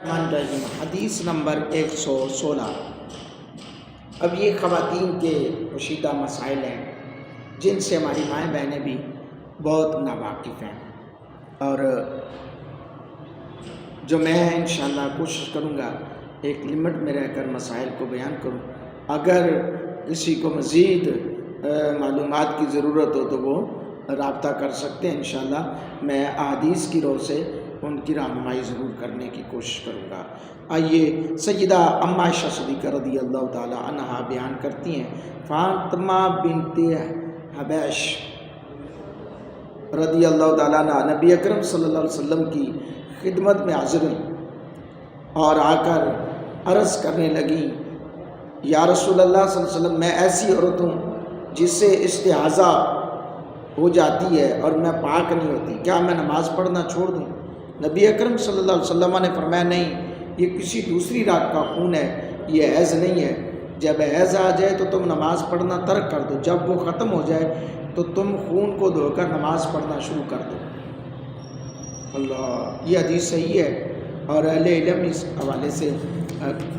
حدیث نمبر 116۔ اب یہ خواتین کے پوشیدہ مسائل ہیں جن سے ہماری مائیں بہنیں بھی بہت ناواقف ہیں، اور جو میں انشاءاللہ کوشش کروں گا ایک لمٹ میں رہ کر مسائل کو بیان کروں۔ اگر کسی کو مزید معلومات کی ضرورت ہو تو وہ رابطہ کر سکتے ہیں، انشاءاللہ میں احادیث کی روح سے ان کی رہنمائی ضرور کرنے کی کوشش کروں گا۔ آئیے سیدہ ام عائشہ صدیقہ رضی اللہ تعالی عنہا بیان کرتی ہیں، فاطمہ بنت حبیش رضی اللہ تعالیٰ عنہ نبی اکرم صلی اللہ علیہ وسلم کی خدمت میں حاضر ہوئی اور آ کر عرض کرنے لگی، یا رسول اللہ صلی اللہ علیہ وسلم، میں ایسی عورت ہوں جس سے استحاضہ ہو جاتی ہے اور میں پاک نہیں ہوتی، کیا میں نماز پڑھنا چھوڑ دوں؟ نبی اکرم صلی اللہ علیہ وسلم نے فرمایا، نہیں، یہ کسی دوسری رات کا خون ہے، یہ حیض نہیں ہے۔ جب حیض آ جائے تو تم نماز پڑھنا ترک کر دو، جب وہ ختم ہو جائے تو تم خون کو دھو کر نماز پڑھنا شروع کر دو۔ اللہ، یہ حدیث صحیح ہے اور اہل علم اس حوالے سے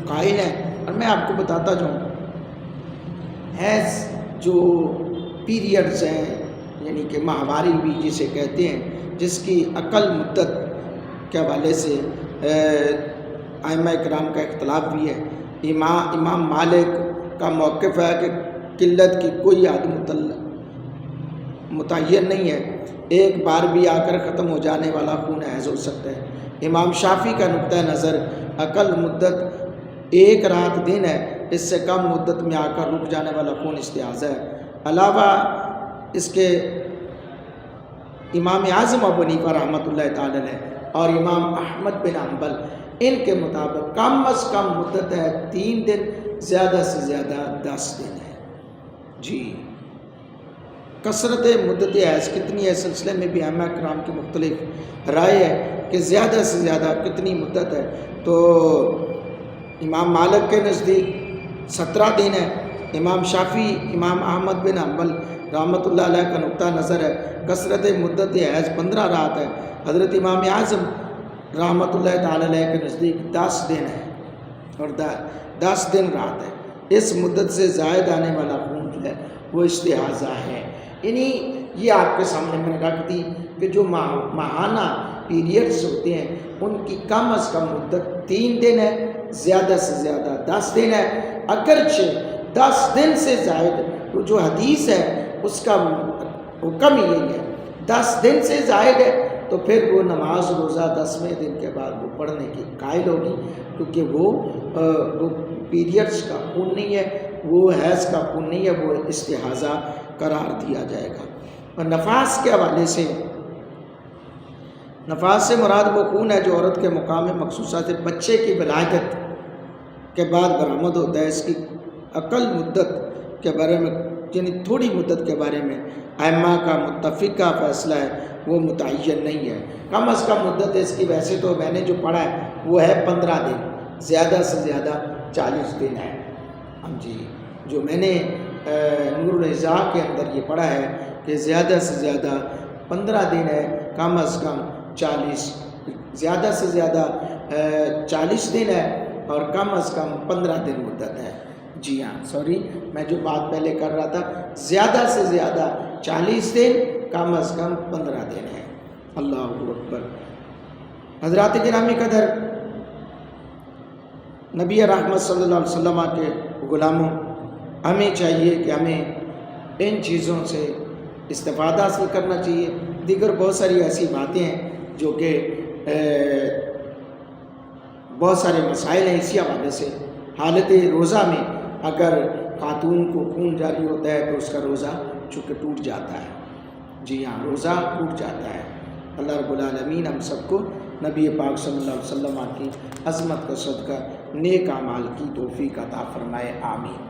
قائل ہیں۔ اور میں آپ کو بتاتا جاؤں، حیض جو پیریڈز ہیں، یعنی کہ ماہواری بھی جسے کہتے ہیں، جس کی اقل مدت کے حوالے سے ائمہ کرام کا اختلاف بھی ہے۔ امام مالک کا موقف ہے کہ قلت کی کوئی عدد متعین نہیں ہے، ایک بار بھی آ کر ختم ہو جانے والا خون حیض ہو سکتا ہے۔ امام شافعی کا نقطہ نظر اقل مدت ایک رات دن ہے، اس سے کم مدت میں آ کر رک جانے والا خون استحاضہ ہے۔ علاوہ اس کے امام اعظم ابو حنیفہ رحمۃ اللہ تعالی علیہ اور امام احمد بن حنبل، ان کے مطابق کم از کم مدت ہے 3 دن، زیادہ سے زیادہ 10 دن ہے۔ جی، کثرت مدت حیض کتنی ہے، سلسلے میں بھی ائمہ کرام کی مختلف رائے ہے کہ زیادہ سے زیادہ کتنی مدت ہے۔ تو امام مالک کے نزدیک 17 دن ہے، امام شافعی، امام احمد بن حنبل رحمۃ اللہ علیہ کا نقطہ نظر ہے کثرت مدت حیض 15 رات ہے۔ حضرت امام اعظم رحمۃ اللہ تعالی علیہ کے نزدیک 10 دن ہے اور 10 دن رات ہے۔ اس مدت سے زائد آنے والا خون جو ہے وہ استحاضہ ہے۔ یعنی یہ آپ کے سامنے میں نے رکھ دی کہ جو ماہانہ پیریڈز ہوتے ہیں ان کی کم از کم مدت 3 دن ہے، زیادہ سے زیادہ 10 دن ہے۔ اگرچہ 10 دن سے زائد جو حدیث ہے اس کا حکم یہی ہے، 10 دن سے زائد ہے تو پھر وہ نماز روزہ 10ویں دن کے بعد وہ پڑھنے کی قائل ہوگی، کیونکہ وہ پیریڈز کا خون نہیں ہے، وہ حیض کا خون نہیں ہے، وہ استحاضہ قرار دیا جائے گا۔ اور نفاس کے حوالے سے، نفاس سے مراد وہ خون ہے جو عورت کے مقام مخصوصہ سے بچے کی ولادت کے بعد برآمد ہوتا ہے۔ اس کی اقل مدت کے بارے میں، یعنی تھوڑی مدت کے بارے میں ائمہ کا متفقہ فیصلہ ہے، وہ متعین نہیں ہے۔ کم از کم مدت اس کی، ویسے تو میں نے جو پڑھا ہے وہ ہے 15 دن، زیادہ سے زیادہ 40 دن ہے۔ جی، جو میں نے نور الرضا کے اندر یہ پڑھا ہے کہ زیادہ سے زیادہ 15 دن ہے، کم از کم 40، زیادہ سے زیادہ 40 دن ہے اور کم از کم 15 دن مدت ہے۔ جی ہاں، سوری، میں جو بات پہلے کر رہا تھا، زیادہ سے زیادہ 40 دن، کم از کم 15 دن ہے۔ اللہ اکبر۔ حضرات گرامی قدر، نبی رحمت صلی اللہ علیہ وسلم کے غلاموں، ہمیں چاہیے کہ ہمیں ان چیزوں سے استفادہ حاصل کرنا چاہیے۔ دیگر بہت ساری ایسی باتیں ہیں جو کہ بہت سارے مسائل ہیں اسی حوالے سے۔ حالت روزہ میں اگر خاتون کو خون جاری ہوتا ہے تو اس کا روزہ چونکہ ٹوٹ جاتا ہے۔ جی ہاں، روزہ ٹوٹ جاتا ہے۔ اللہ رب العالمین ہم سب کو نبی پاک صلی اللہ علیہ وسلم کی عظمت کا صدقہ نیک اعمال کی توفیق عطا فرمائے، آمین۔